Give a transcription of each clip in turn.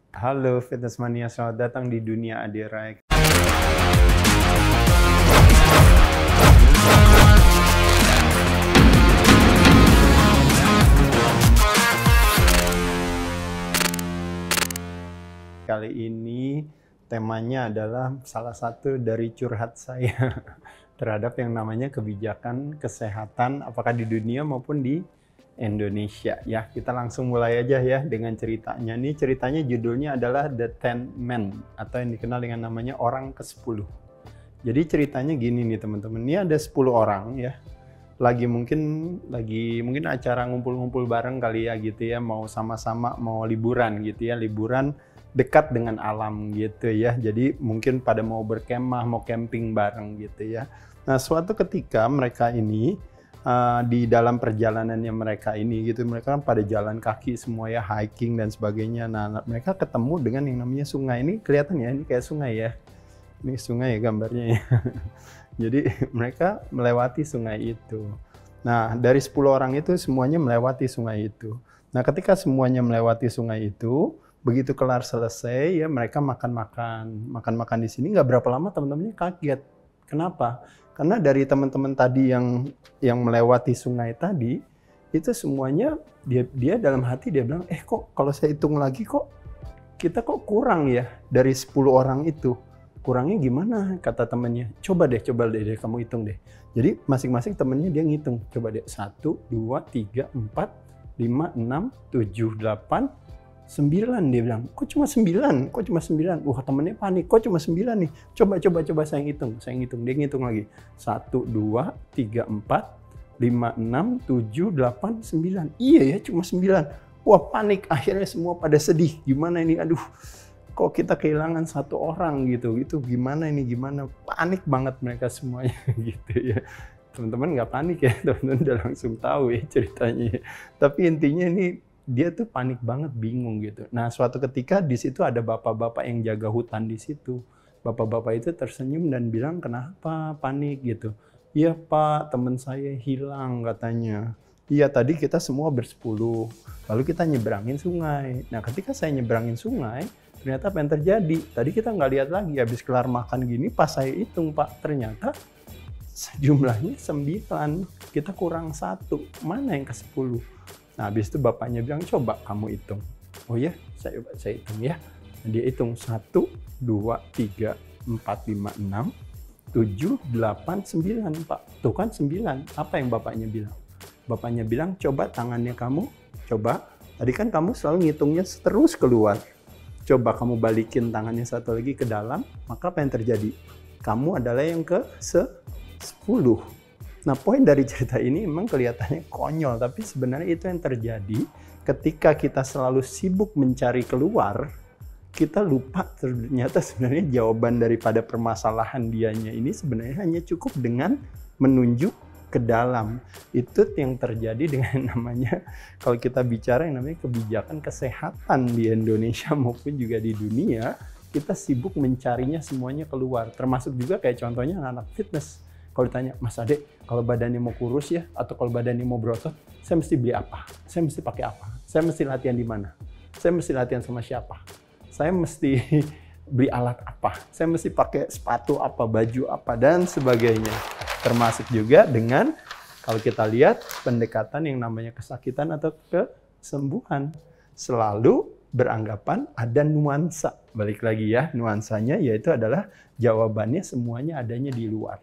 Halo Fitness Mania, selamat datang di dunia Adirai. Kali ini temanya adalah salah satu dari curhat saya terhadap yang namanya kebijakan kesehatan apakah di dunia maupun di Indonesia. Ya, kita langsung mulai aja ya dengan ceritanya. Ini ceritanya judulnya adalah The Ten Men atau yang dikenal dengan namanya orang ke-10. Jadi ceritanya gini nih teman-teman. Ini ada 10 orang ya. Lagi mungkin acara ngumpul-ngumpul bareng kali ya gitu ya, mau sama-sama mau liburan gitu ya, liburan dekat dengan alam gitu ya. Jadi mungkin pada mau berkemah, mau camping bareng gitu ya. Nah, suatu ketika mereka ini di dalam perjalanannya mereka ini gitu, mereka kan pada jalan kaki semua ya, hiking dan sebagainya. Nah, mereka ketemu dengan yang namanya sungai. Ini kelihatan ya, ini kayak sungai ya. Ini sungai ya gambarnya ya. Jadi mereka melewati sungai itu. Nah, dari 10 orang itu semuanya melewati sungai itu. Nah, ketika semuanya melewati sungai itu, begitu kelar selesai ya mereka makan-makan di sini. Nggak berapa lama teman-temannya kaget. Kenapa? Karena dari teman-teman tadi yang melewati sungai tadi itu semuanya dia dalam hati dia bilang, kok kalau saya hitung lagi kok kita kok kurang ya dari 10 orang itu. Kurangnya gimana? Kata temannya. Coba deh kamu hitung deh. Jadi masing-masing temannya dia ngitung. Coba deh 1, 2, 3, 4, 5, 6, 7, 8, 9 dia bilang. Kok cuma 9? Kok cuma 9? Wah, temennya panik. Kok cuma 9 nih? Coba saya ngitung. Dia ngitung lagi. 1, 2, 3, 4, 5, 6, 7, 8, 9. Iya ya, cuma 9. Wah, panik. Akhirnya semua pada sedih. Gimana ini? Aduh, kok kita kehilangan satu orang gitu. Gimana ini? Gimana? Panik banget mereka semuanya gitu ya. Teman-teman nggak panik ya. Teman-teman udah langsung tahu ya ceritanya. Tapi intinya ini dia tuh panik banget, bingung gitu. Nah, suatu ketika di situ ada bapak-bapak yang jaga hutan di situ. Bapak-bapak itu tersenyum dan bilang, kenapa panik gitu. Iya Pak, teman saya hilang katanya. Iya, tadi kita semua bersepuluh. Lalu kita nyebrangin sungai. Nah, ketika saya nyebrangin sungai, ternyata apa yang terjadi? Tadi kita nggak lihat lagi, habis kelar makan gini, pas saya hitung Pak, ternyata jumlahnya 9. Kita kurang 1. Mana yang ke-10? Nah, habis itu bapaknya bilang, coba kamu hitung. Oh ya, saya hitung ya. Dia hitung 1, 2, 3, 4, 5, 6, 7, 8, 9 Pak. Tuh kan 9. Apa yang bapaknya bilang? Bapaknya bilang, coba tangannya kamu, coba. Tadi kan kamu selalu ngitungnya terus keluar. Coba kamu balikin tangannya satu lagi ke dalam, maka apa yang terjadi? Kamu adalah yang ke-10. Nah, poin dari cerita ini memang kelihatannya konyol, tapi sebenarnya itu yang terjadi ketika kita selalu sibuk mencari keluar, kita lupa ternyata sebenarnya jawaban daripada permasalahan dianya ini sebenarnya hanya cukup dengan menunjuk ke dalam. Itu yang terjadi dengan namanya, kalau kita bicara yang namanya kebijakan kesehatan di Indonesia maupun juga di dunia, kita sibuk mencarinya semuanya keluar. Termasuk juga kayak contohnya anak fitness. Kalau ditanya, Mas Ade, kalau badannya mau kurus ya, atau kalau badannya mau berotot, saya mesti beli apa? Saya mesti pakai apa? Saya mesti latihan di mana? Saya mesti latihan sama siapa? Saya mesti beli alat apa? Saya mesti pakai sepatu apa, baju apa, dan sebagainya. Termasuk juga dengan, kalau kita lihat, pendekatan yang namanya kesakitan atau kesembuhan. Selalu beranggapan ada nuansa. Balik lagi ya, nuansanya yaitu adalah jawabannya semuanya adanya di luar.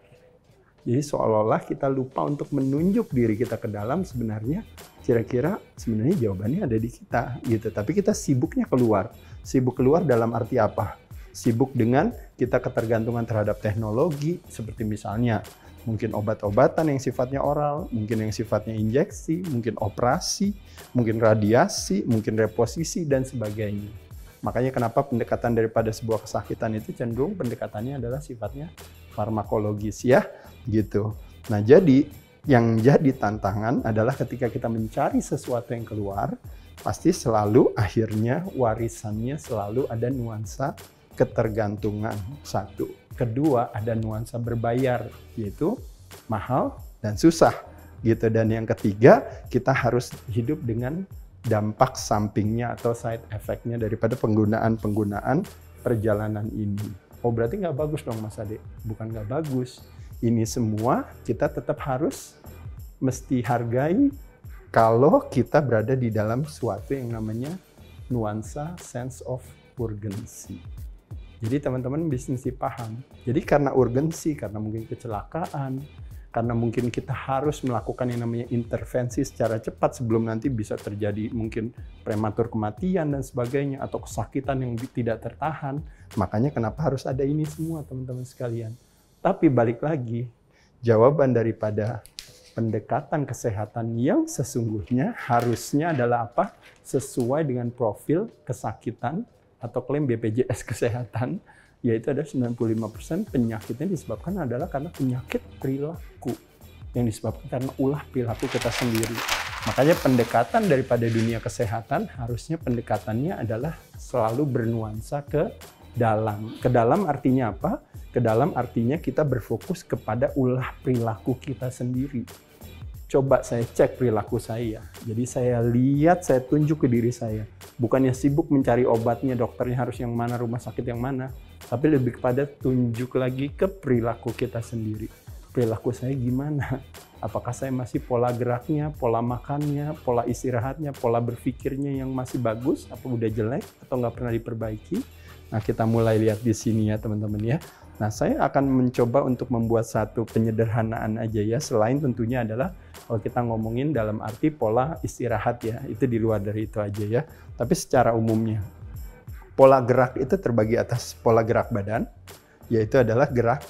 Jadi seolah-olah kita lupa untuk menunjuk diri kita ke dalam, sebenarnya kira-kira sebenarnya jawabannya ada di kita gitu. Tapi kita sibuknya keluar. Sibuk keluar dalam arti apa? Sibuk dengan kita ketergantungan terhadap teknologi, seperti misalnya mungkin obat-obatan yang sifatnya oral, mungkin yang sifatnya injeksi, mungkin operasi, mungkin radiasi, mungkin reposisi, dan sebagainya. Makanya kenapa pendekatan daripada sebuah kesakitan itu cenderung pendekatannya adalah sifatnya farmakologis ya, gitu. Nah, jadi yang jadi tantangan adalah ketika kita mencari sesuatu yang keluar, pasti selalu akhirnya warisannya selalu ada nuansa ketergantungan. Satu. Kedua, ada nuansa berbayar, yaitu mahal dan susah, gitu. Dan yang ketiga, kita harus hidup dengan dampak sampingnya atau side effect-nya daripada penggunaan perjalanan ini. Oh berarti nggak bagus dong Mas Ade? Bukan nggak bagus. Ini semua kita tetap harus mesti hargai kalau kita berada di dalam suatu yang namanya nuansa sense of urgency. Jadi teman-teman mesti paham. Jadi karena urgensi, karena mungkin kecelakaan, karena mungkin kita harus melakukan yang namanya intervensi secara cepat sebelum nanti bisa terjadi mungkin prematur kematian dan sebagainya, atau kesakitan yang tidak tertahan. Makanya kenapa harus ada ini semua teman-teman sekalian. Tapi balik lagi, jawaban daripada pendekatan kesehatan yang sesungguhnya harusnya adalah apa? Sesuai dengan profil kesakitan atau klaim BPJS Kesehatan, yaitu ada 95% penyakitnya disebabkan adalah karena penyakit perilaku yang disebabkan karena ulah perilaku kita sendiri. Makanya pendekatan daripada dunia kesehatan harusnya pendekatannya adalah selalu bernuansa ke dalam. Ke dalam artinya apa? Ke dalam artinya kita berfokus kepada ulah perilaku kita sendiri. Coba saya cek perilaku saya. Jadi saya lihat, saya tunjuk ke diri saya. Bukannya sibuk mencari obatnya, dokternya harus yang mana, rumah sakit yang mana. Tapi lebih kepada tunjuk lagi ke perilaku kita sendiri. Perilaku saya gimana? Apakah saya masih pola geraknya, pola makannya, pola istirahatnya, pola berpikirnya yang masih bagus? Apa udah jelek atau nggak pernah diperbaiki? Nah kita mulai lihat di sini ya teman-teman ya. Nah saya akan mencoba untuk membuat satu penyederhanaan aja ya. Selain tentunya adalah kalau kita ngomongin dalam arti pola istirahat ya. Itu di luar dari itu aja ya. Tapi secara umumnya. Pola gerak itu terbagi atas pola gerak badan. Yaitu adalah gerak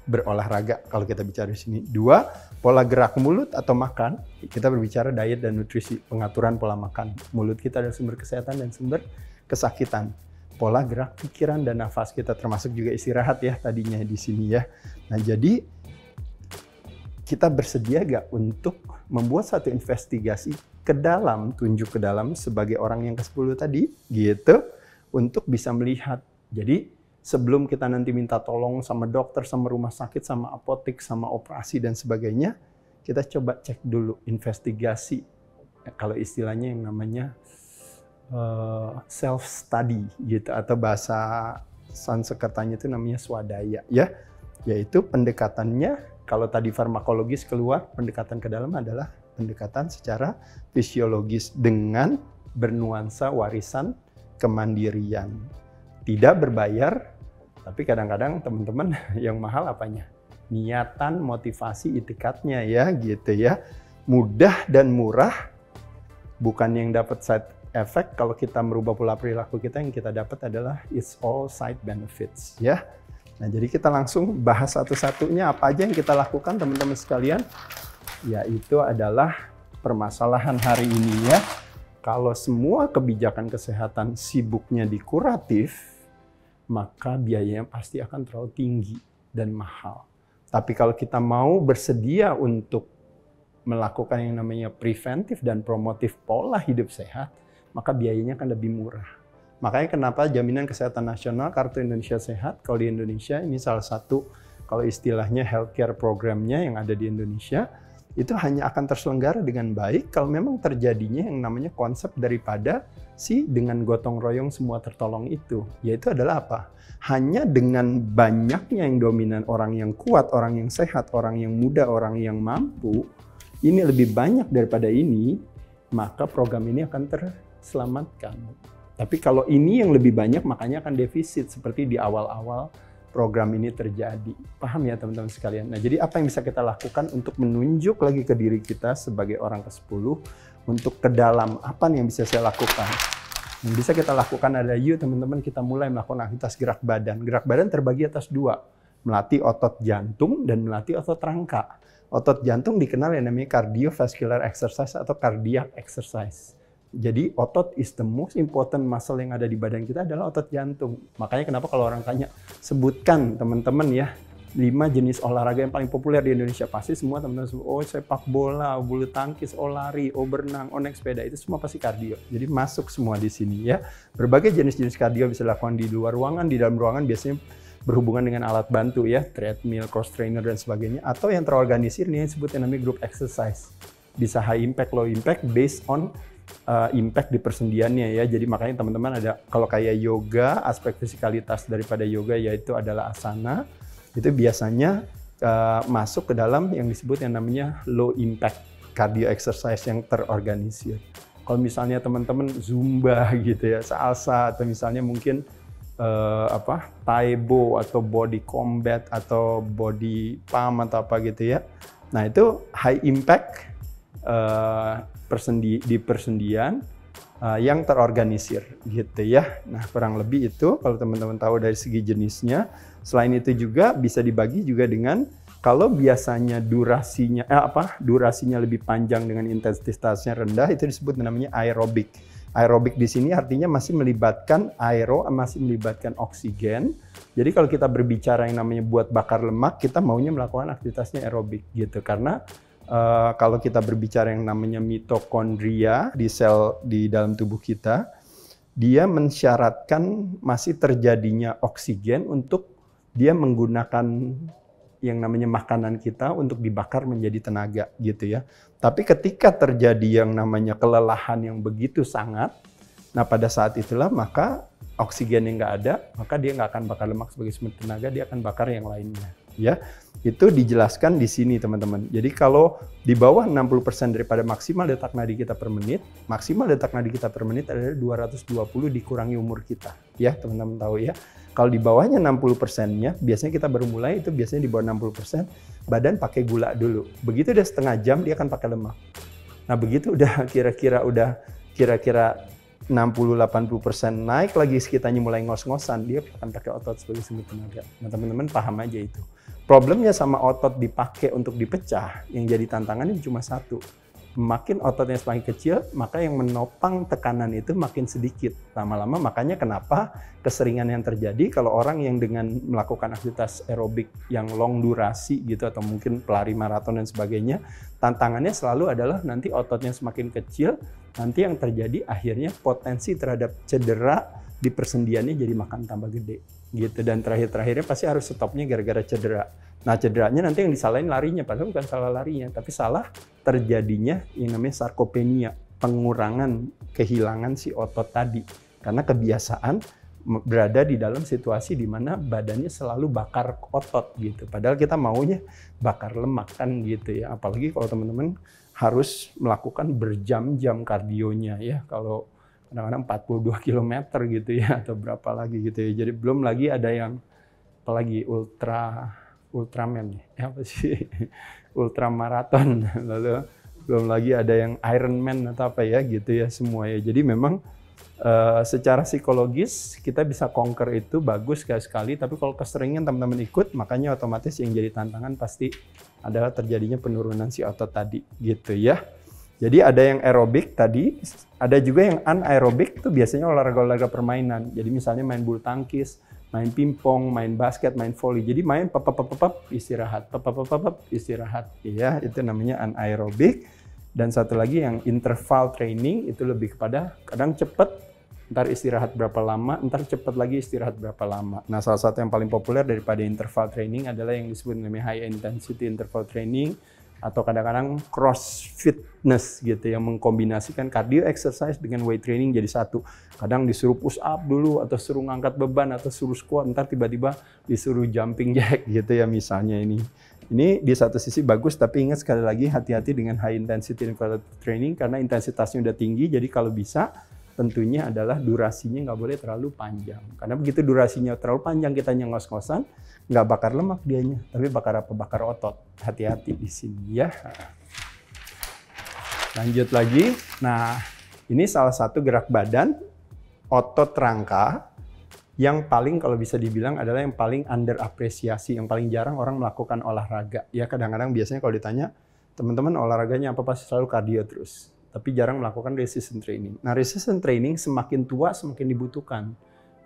berolahraga kalau kita bicara di sini. 2, pola gerak mulut atau makan. Kita berbicara diet dan nutrisi. Pengaturan pola makan. Mulut kita adalah sumber kesehatan dan sumber kesakitan. Pola gerak pikiran dan nafas kita termasuk juga istirahat ya tadinya di sini ya. Nah jadi kita bersedia gak untuk membuat satu investigasi ke dalam, tunjuk ke dalam sebagai orang yang ke-10 tadi gitu untuk bisa melihat. Jadi sebelum kita nanti minta tolong sama dokter, sama rumah sakit, sama apotek, sama operasi dan sebagainya, kita coba cek dulu investigasi. Kalau istilahnya yang namanya self study gitu atau bahasa Sanskertanya itu namanya swadaya ya, yaitu pendekatannya kalau tadi farmakologis keluar, pendekatan ke dalam adalah pendekatan secara fisiologis dengan bernuansa warisan kemandirian, tidak berbayar, tapi kadang-kadang teman-teman yang mahal apanya? Niatan, motivasi, itikadnya ya gitu ya, mudah dan murah, bukan yang dapat side efek. Kalau kita merubah pola perilaku kita, yang kita dapat adalah it's all side benefits ya. Nah jadi kita langsung bahas satu-satunya apa aja yang kita lakukan teman-teman sekalian, yaitu adalah permasalahan hari ini ya. Kalau semua kebijakan kesehatan sibuknya di kuratif, maka biayanya pasti akan terlalu tinggi dan mahal. Tapi kalau kita mau bersedia untuk melakukan yang namanya preventif dan promotif pola hidup sehat, maka biayanya akan lebih murah. Makanya kenapa Jaminan Kesehatan Nasional Kartu Indonesia Sehat, kalau di Indonesia ini salah satu, kalau istilahnya healthcare programnya yang ada di Indonesia, itu hanya akan terselenggara dengan baik kalau memang terjadinya yang namanya konsep daripada dengan gotong royong semua tertolong itu. Yaitu adalah apa? Hanya dengan banyaknya yang dominan, orang yang kuat, orang yang sehat, orang yang muda, orang yang mampu, ini lebih banyak daripada ini, maka program ini akan terselamatkan. Tapi kalau ini yang lebih banyak, makanya akan defisit seperti di awal-awal program ini terjadi. Paham ya teman-teman sekalian? Nah, jadi apa yang bisa kita lakukan untuk menunjuk lagi ke diri kita sebagai orang ke-10 untuk ke dalam apa nih yang bisa saya lakukan? Yang bisa kita lakukan adalah yuk teman-teman kita mulai melakukan aktivitas gerak badan. Gerak badan terbagi atas 2, melatih otot jantung dan melatih otot rangka. Otot jantung dikenal yang namanya cardiovascular exercise atau cardiac exercise. Jadi otot is the most important muscle yang ada di badan kita adalah otot jantung. Makanya kenapa kalau orang tanya, sebutkan teman-teman ya, 5 jenis olahraga yang paling populer di Indonesia. Pasti semua teman-teman sebut, oh sepak bola, bulu tangkis, oh lari, oh berenang, oh naik sepeda. Itu semua pasti kardio. Jadi masuk semua di sini ya. Berbagai jenis-jenis kardio bisa dilakukan di luar ruangan, di dalam ruangan biasanya berhubungan dengan alat bantu ya, treadmill, cross trainer dan sebagainya. Atau yang terorganisir nih yang disebut namanya group exercise. Bisa high impact, low impact based on impact di persendiannya ya. Jadi makanya teman-teman ada, kalau kayak yoga, aspek fisikalitas daripada yoga yaitu adalah asana, itu biasanya masuk ke dalam yang disebut yang namanya low impact cardio exercise yang terorganisir. Kalau misalnya teman-teman zumba gitu ya, salsa, atau misalnya mungkin Taibo atau body combat atau body pump atau apa gitu ya. Nah itu high impact di persendian yang terorganisir gitu ya. Nah kurang lebih itu kalau teman-teman tahu dari segi jenisnya. Selain itu juga bisa dibagi juga dengan kalau biasanya durasinya lebih panjang dengan intensitasnya rendah, itu disebut namanya aerobik. Aerobik di sini artinya masih melibatkan masih melibatkan oksigen. Jadi kalau kita berbicara yang namanya buat bakar lemak, kita maunya melakukan aktivitasnya aerobik gitu. Karena kalau kita berbicara yang namanya mitokondria di sel di dalam tubuh kita, dia mensyaratkan masih terjadinya oksigen untuk dia menggunakan yang namanya makanan kita untuk dibakar menjadi tenaga gitu ya. Tapi ketika terjadi yang namanya kelelahan yang begitu sangat, nah pada saat itulah maka oksigen yang nggak ada, maka dia nggak akan bakar lemak sebagai sumber tenaga, dia akan bakar yang lainnya ya. Itu dijelaskan di sini teman-teman. Jadi kalau di bawah 60% daripada maksimal detak nadi kita per menit, maksimal detak nadi kita per menit adalah 220 dikurangi umur kita. Ya teman-teman tahu ya. Kalau di bawahnya 60%-nya, biasanya kita baru mulai itu biasanya di bawah 60%, badan pakai gula dulu. Begitu udah setengah jam dia akan pakai lemak. Nah begitu udah kira-kira 60-80% naik lagi, sekitarnya mulai ngos-ngosan, dia akan pakai otot sebagai sumber tenaga. Nah teman-teman paham aja itu. Problemnya sama otot dipakai untuk dipecah, yang jadi tantangannya cuma satu. Makin ototnya semakin kecil, maka yang menopang tekanan itu makin sedikit. Lama-lama makanya kenapa keseringan yang terjadi kalau orang yang dengan melakukan aktivitas aerobik yang long durasi gitu, atau mungkin pelari maraton dan sebagainya, tantangannya selalu adalah nanti ototnya semakin kecil, nanti yang terjadi akhirnya potensi terhadap cedera di persendiannya jadi makan tambah gede gitu, dan terakhirnya pasti harus stopnya gara-gara cedera. Nah cederanya nanti yang disalahin larinya, padahal bukan salah larinya, tapi salah terjadinya yang namanya sarkopenia, pengurangan, kehilangan si otot tadi karena kebiasaan berada di dalam situasi di mana badannya selalu bakar otot gitu, padahal kita maunya bakar lemak kan gitu ya. Apalagi kalau teman-teman harus melakukan berjam-jam kardionya ya, kalau kadang-kadang 42 km gitu ya, atau berapa lagi gitu ya. Jadi belum lagi ada yang apalagi Ultraman ya, apa sih? Ultramaraton. Lalu belum lagi ada yang Ironman atau apa ya gitu ya semua ya. Jadi memang secara psikologis kita bisa conquer itu bagus sekali, tapi kalau keseringan teman-teman ikut, makanya otomatis yang jadi tantangan pasti adalah terjadinya penurunan si otot tadi gitu ya. Jadi ada yang aerobik tadi, ada juga yang anaerobik, itu biasanya olahraga-olahraga permainan. Jadi misalnya main bulu tangkis, main pingpong, main basket, main volley. Jadi main istirahat, istirahat. Ya, itu namanya anaerobik. Dan satu lagi yang interval training, itu lebih kepada kadang cepet, ntar istirahat berapa lama, ntar cepet lagi istirahat berapa lama. Nah salah satu yang paling populer daripada interval training adalah yang disebut namanya high intensity interval training, atau kadang-kadang cross fitness gitu, yang mengkombinasikan cardio exercise dengan weight training jadi satu. Kadang disuruh push up dulu, atau suruh ngangkat beban, atau suruh squat, ntar tiba-tiba disuruh jumping jack gitu ya misalnya ini. Ini di satu sisi bagus, tapi ingat sekali lagi hati-hati dengan high intensity interval training karena intensitasnya udah tinggi, jadi kalau bisa tentunya adalah durasinya nggak boleh terlalu panjang. Karena begitu durasinya terlalu panjang, kita ngos-ngosan, nggak bakar lemak dianya, tapi bakar apa? Bakar otot. Hati-hati di sini ya. Lanjut lagi. Nah, ini salah satu gerak badan otot rangka yang paling kalau bisa dibilang adalah yang paling underapresiasi, yang paling jarang orang melakukan olahraga. Ya kadang-kadang biasanya kalau ditanya, teman-teman olahraganya apa, pasti selalu kardio terus. Tapi jarang melakukan resistance training. Nah, resistance training semakin tua semakin dibutuhkan.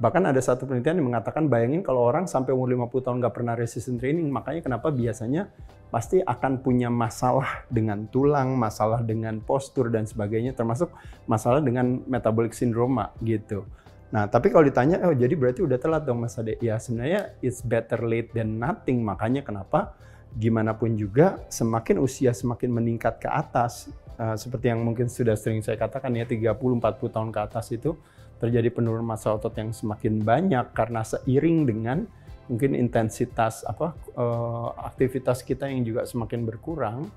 Bahkan ada satu penelitian yang mengatakan, bayangin kalau orang sampai umur 50 tahun nggak pernah resistance training, makanya kenapa biasanya pasti akan punya masalah dengan tulang, masalah dengan postur dan sebagainya, termasuk masalah dengan metabolic syndrome gitu. Nah, tapi kalau ditanya, oh jadi berarti udah telat dong Mas Ade? Ya sebenarnya it's better late than nothing, makanya kenapa gimana pun juga semakin usia semakin meningkat ke atas, seperti yang mungkin sudah sering saya katakan ya, 30-40 tahun ke atas itu terjadi penurunan massa otot yang semakin banyak karena seiring dengan mungkin intensitas aktivitas kita yang juga semakin berkurang.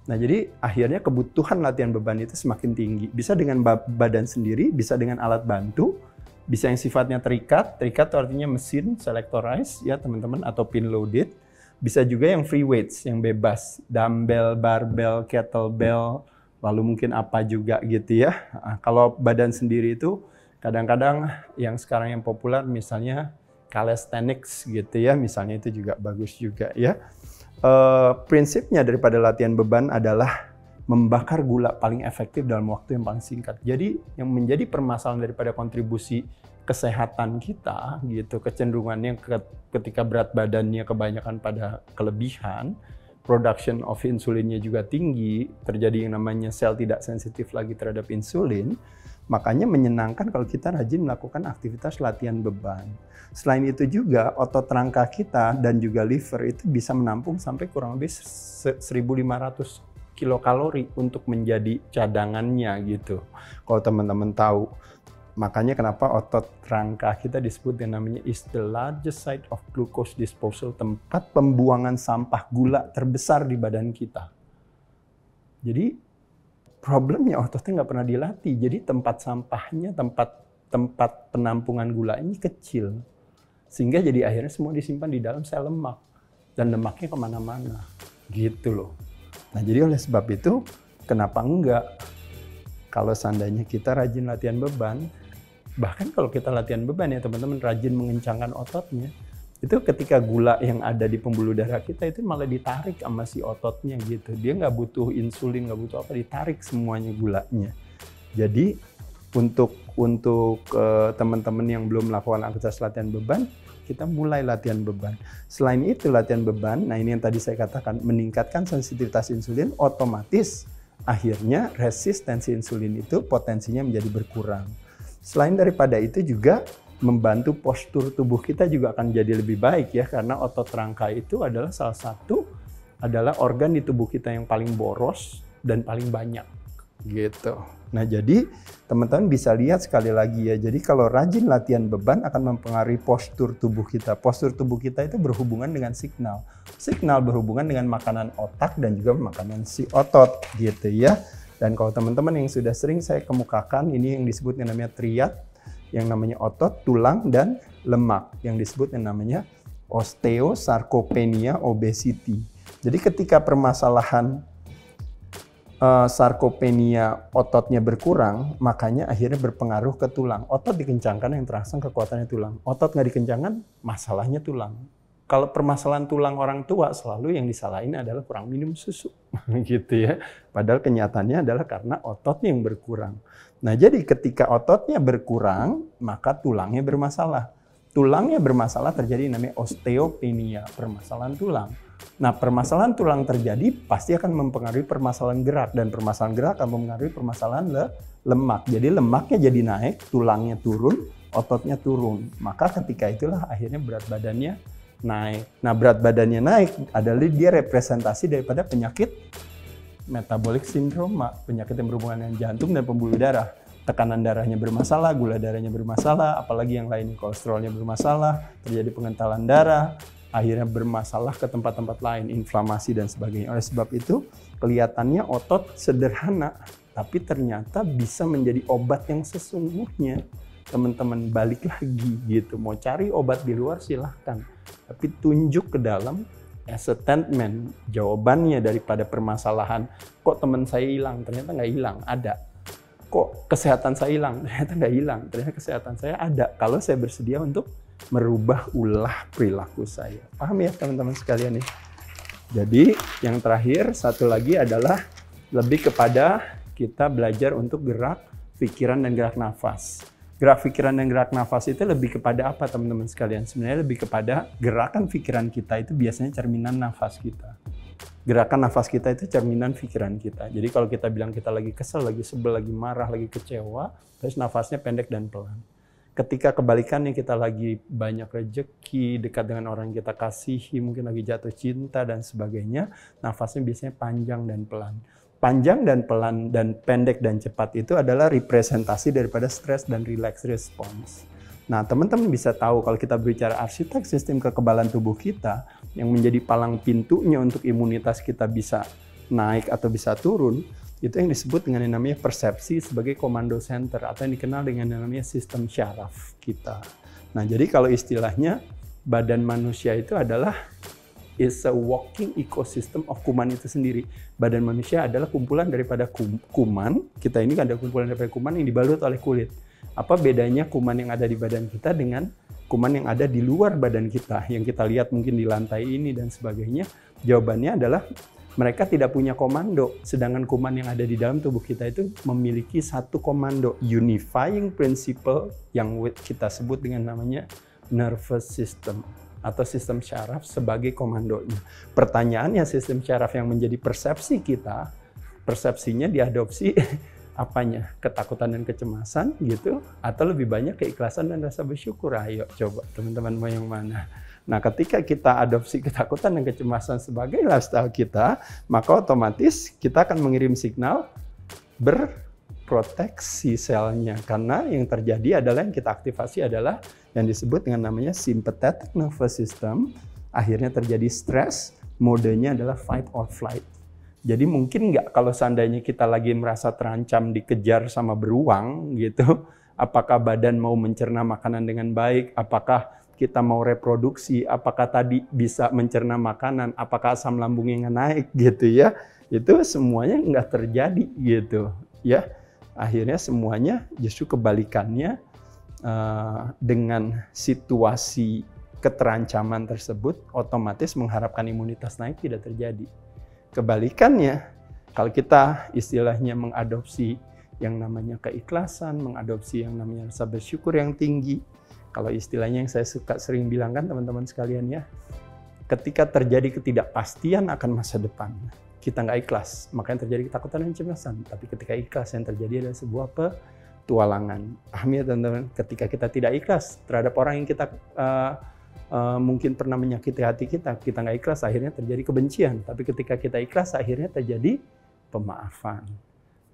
Nah, jadi akhirnya kebutuhan latihan beban itu semakin tinggi. Bisa dengan badan sendiri, bisa dengan alat bantu, bisa yang sifatnya terikat. Terikat itu artinya mesin selectorized ya teman-teman, atau pin loaded. Bisa juga yang free weights, yang bebas, dumbbell, barbell, kettlebell, lalu mungkin apa juga gitu ya. Nah, kalau badan sendiri itu kadang-kadang yang sekarang yang populer misalnya calisthenics gitu ya, misalnya itu juga bagus juga ya. Prinsipnya daripada latihan beban adalah membakar gula paling efektif dalam waktu yang paling singkat. Jadi yang menjadi permasalahan daripada kontribusi kesehatan kita gitu, kecenderungannya ketika berat badannya kebanyakan pada kelebihan, production of insulinnya juga tinggi, terjadi yang namanya sel tidak sensitif lagi terhadap insulin. Makanya menyenangkan kalau kita rajin melakukan aktivitas latihan beban. Selain itu juga otot rangka kita dan juga liver itu bisa menampung sampai kurang lebih 1.500 kilokalori untuk menjadi cadangannya gitu. Kalau teman-teman tahu. Makanya kenapa otot rangka kita disebut yang namanya is the largest site of glucose disposal, tempat pembuangan sampah gula terbesar di badan kita. Jadi problemnya ototnya nggak pernah dilatih, jadi tempat sampahnya, tempat penampungan gula ini kecil. Sehingga jadi akhirnya semua disimpan di dalam sel lemak. Dan lemaknya kemana-mana. Gitu loh. Nah jadi oleh sebab itu, kenapa enggak? Kalau seandainya kita rajin latihan beban, bahkan kalau kita latihan beban ya teman-teman, rajin mengencangkan ototnya, itu ketika gula yang ada di pembuluh darah kita itu malah ditarik sama si ototnya gitu. Dia nggak butuh insulin, nggak butuh apa, ditarik semuanya gulanya. Jadi untuk teman-teman yang belum melakukan aktivitas latihan beban, kita mulai latihan beban. Selain itu latihan beban, nah ini yang tadi saya katakan, meningkatkan sensitivitas insulin, otomatis akhirnya resistensi insulin itu potensinya menjadi berkurang. Selain daripada itu juga membantu postur tubuh kita juga akan jadi lebih baik ya, karena otot rangka itu adalah salah satu organ di tubuh kita yang paling boros dan paling banyak gitu. Nah jadi teman-teman bisa lihat sekali lagi ya, jadi kalau rajin latihan beban akan mempengaruhi postur tubuh kita. Postur tubuh kita itu berhubungan dengan signal. Signal berhubungan dengan makanan otak dan juga makanan si otot gitu ya. Dan kalau teman-teman yang sudah sering saya kemukakan, ini yang disebut yang namanya triad, yang namanya otot, tulang, dan lemak, yang disebut yang namanya osteosarcopenia obesity. Jadi ketika permasalahan sarkopenia ototnya berkurang, makanya akhirnya berpengaruh ke tulang. Otot dikencangkan yang terangsang kekuatannya tulang. Otot nggak dikencangkan, masalahnya tulang. Kalau permasalahan tulang orang tua, selalu yang disalahin adalah kurang minum susu. Gitu ya. Padahal kenyataannya adalah karena ototnya yang berkurang. Nah jadi ketika ototnya berkurang, maka tulangnya bermasalah. Tulangnya bermasalah terjadi namanya osteopenia, permasalahan tulang. Nah, permasalahan tulang terjadi pasti akan mempengaruhi permasalahan gerak, dan permasalahan gerak akan mempengaruhi permasalahan lemak. Jadi lemaknya jadi naik, tulangnya turun, ototnya turun. Maka ketika itulah akhirnya berat badannya naik. Nah, berat badannya naik adalah dia representasi daripada penyakit metabolic syndrome, penyakit yang berhubungan dengan jantung dan pembuluh darah. Tekanan darahnya bermasalah, gula darahnya bermasalah, apalagi yang lain, kolesterolnya bermasalah, terjadi pengentalan darah, akhirnya bermasalah ke tempat-tempat lain, inflamasi dan sebagainya. Oleh sebab itu, kelihatannya otot sederhana, tapi ternyata bisa menjadi obat yang sesungguhnya. Teman-teman balik lagi gitu, mau cari obat di luar silahkan, tapi tunjuk ke dalam as a statement, jawabannya daripada permasalahan. Kok teman saya hilang? Ternyata nggak hilang, ada. Kok kesehatan saya hilang? Ternyata nggak hilang, ternyata kesehatan saya ada. Kalau saya bersedia untuk merubah ulah perilaku saya. Paham ya teman-teman sekalian nih? Jadi yang terakhir satu lagi adalah lebih kepada kita belajar untuk gerak pikiran dan gerak nafas. Gerak pikiran dan gerak nafas itu lebih kepada apa teman-teman sekalian? Sebenarnya lebih kepada gerakan pikiran kita itu biasanya cerminan nafas kita. Gerakan nafas kita itu cerminan pikiran kita. Jadi kalau kita bilang kita lagi kesel, lagi sebel, lagi marah, lagi kecewa, terus nafasnya pendek dan pelan. Ketika kebalikannya kita lagi banyak rezeki, dekat dengan orang yang kita kasihi, mungkin lagi jatuh cinta dan sebagainya, nafasnya biasanya panjang dan pelan. Panjang dan pelan dan pendek dan cepat itu adalah representasi daripada stress dan relax response. Nah, teman-teman bisa tahu kalau kita berbicara arsitek sistem kekebalan tubuh kita, yang menjadi palang pintunya untuk imunitas kita bisa naik atau bisa turun, itu yang disebut dengan yang namanya persepsi sebagai komando center atau yang dikenal dengan yang namanya sistem syaraf kita. Nah, jadi kalau istilahnya badan manusia itu adalah is a walking ecosystem of kuman itu sendiri. Badan manusia adalah kumpulan daripada kuman. Kita ini ada kumpulan daripada kuman yang dibalut oleh kulit. Apa bedanya kuman yang ada di badan kita dengan kuman yang ada di luar badan kita, yang kita lihat mungkin di lantai ini dan sebagainya? Jawabannya adalah mereka tidak punya komando, sedangkan kuman yang ada di dalam tubuh kita itu memiliki satu komando, unifying principle yang kita sebut dengan namanya nervous system atau sistem syaraf sebagai komandonya. Pertanyaannya, sistem syaraf yang menjadi persepsi kita, persepsinya diadopsi apanya? Ketakutan dan kecemasan gitu, atau lebih banyak keikhlasan dan rasa bersyukur? Ayo coba teman-teman mau yang mana? Nah, ketika kita adopsi ketakutan dan kecemasan sebagai lifestyle kita, maka otomatis kita akan mengirim signal berproteksi selnya. Karena yang terjadi adalah yang kita aktifasi adalah yang disebut dengan namanya sympathetic nervous system. Akhirnya terjadi stres, modenya adalah fight or flight. Jadi mungkin nggak kalau seandainya kita lagi merasa terancam dikejar sama beruang gitu, apakah badan mau mencerna makanan dengan baik, apakah kita mau reproduksi, apakah tadi bisa mencerna makanan, apakah asam lambungnya naik gitu ya, itu semuanya nggak terjadi gitu ya. Akhirnya semuanya justru kebalikannya, dengan situasi keterancaman tersebut otomatis mengharapkan imunitas naik tidak terjadi. Kebalikannya, kalau kita istilahnya mengadopsi yang namanya keikhlasan, mengadopsi yang namanya rasa bersyukur yang tinggi, kalau istilahnya yang saya suka sering bilang kan teman-teman sekalian ya, ketika terjadi ketidakpastian akan masa depan, kita nggak ikhlas, makanya terjadi ketakutan dan kecemasan. Tapi ketika ikhlas, yang terjadi adalah sebuah petualangan. Paham ya teman-teman? Ketika kita tidak ikhlas terhadap orang yang kita mungkin pernah menyakiti hati kita, kita nggak ikhlas, akhirnya terjadi kebencian. Tapi ketika kita ikhlas, akhirnya terjadi pemaafan.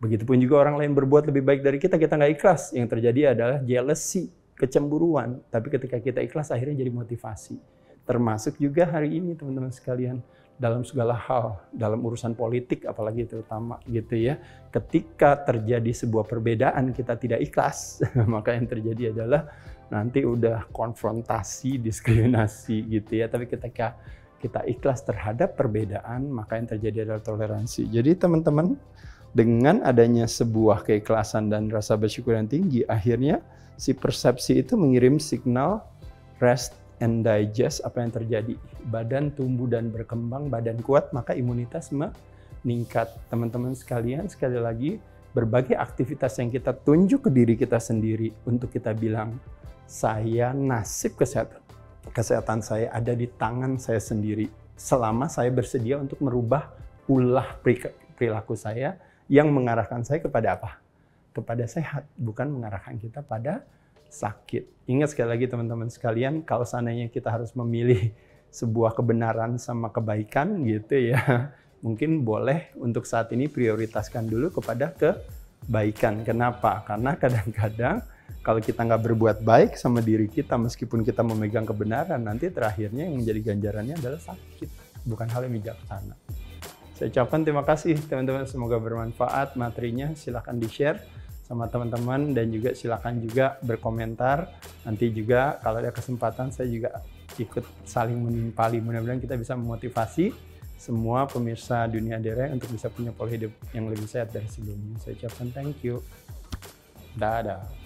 Begitupun juga orang lain berbuat lebih baik dari kita nggak ikhlas, yang terjadi adalah jealousy, kecemburuan. Tapi ketika kita ikhlas, akhirnya jadi motivasi. Termasuk juga hari ini teman-teman sekalian, dalam segala hal, dalam urusan politik apalagi terutama gitu ya. Ketika terjadi sebuah perbedaan kita tidak ikhlas, maka yang terjadi adalah nanti udah konfrontasi, diskriminasi gitu ya. Tapi ketika kita ikhlas terhadap perbedaan, maka yang terjadi adalah toleransi. Jadi teman-teman, dengan adanya sebuah keikhlasan dan rasa bersyukur yang tinggi, akhirnya si persepsi itu mengirim signal rest and digest. Apa yang terjadi? Badan tumbuh dan berkembang, badan kuat, maka imunitas meningkat. Teman-teman sekalian, sekali lagi, berbagai aktivitas yang kita tunjuk ke diri kita sendiri untuk kita bilang, saya nasib kesehatan saya ada di tangan saya sendiri. Selama saya bersedia untuk merubah ulah perilaku saya yang mengarahkan saya kepada apa? Kepada sehat, bukan mengarahkan kita pada sakit. Ingat sekali lagi teman-teman sekalian, kalau seandainya kita harus memilih sebuah kebenaran sama kebaikan gitu ya, mungkin boleh untuk saat ini prioritaskan dulu kepada kebaikan. Kenapa? Karena kadang-kadang kalau kita nggak berbuat baik sama diri kita, meskipun kita memegang kebenaran, nanti terakhirnya yang menjadi ganjarannya adalah sakit, bukan hal yang bijaksana. Saya ucapkan terima kasih teman-teman, semoga bermanfaat materinya. Silahkan di-share sama teman-teman dan juga silakan juga berkomentar. Nanti juga kalau ada kesempatan saya juga ikut saling menimpali. Mudah-mudahan kita bisa memotivasi semua pemirsa Dunia Derek untuk bisa punya pola hidup yang lebih sehat dari sebelumnya. Saya ucapkan thank you. Dadah.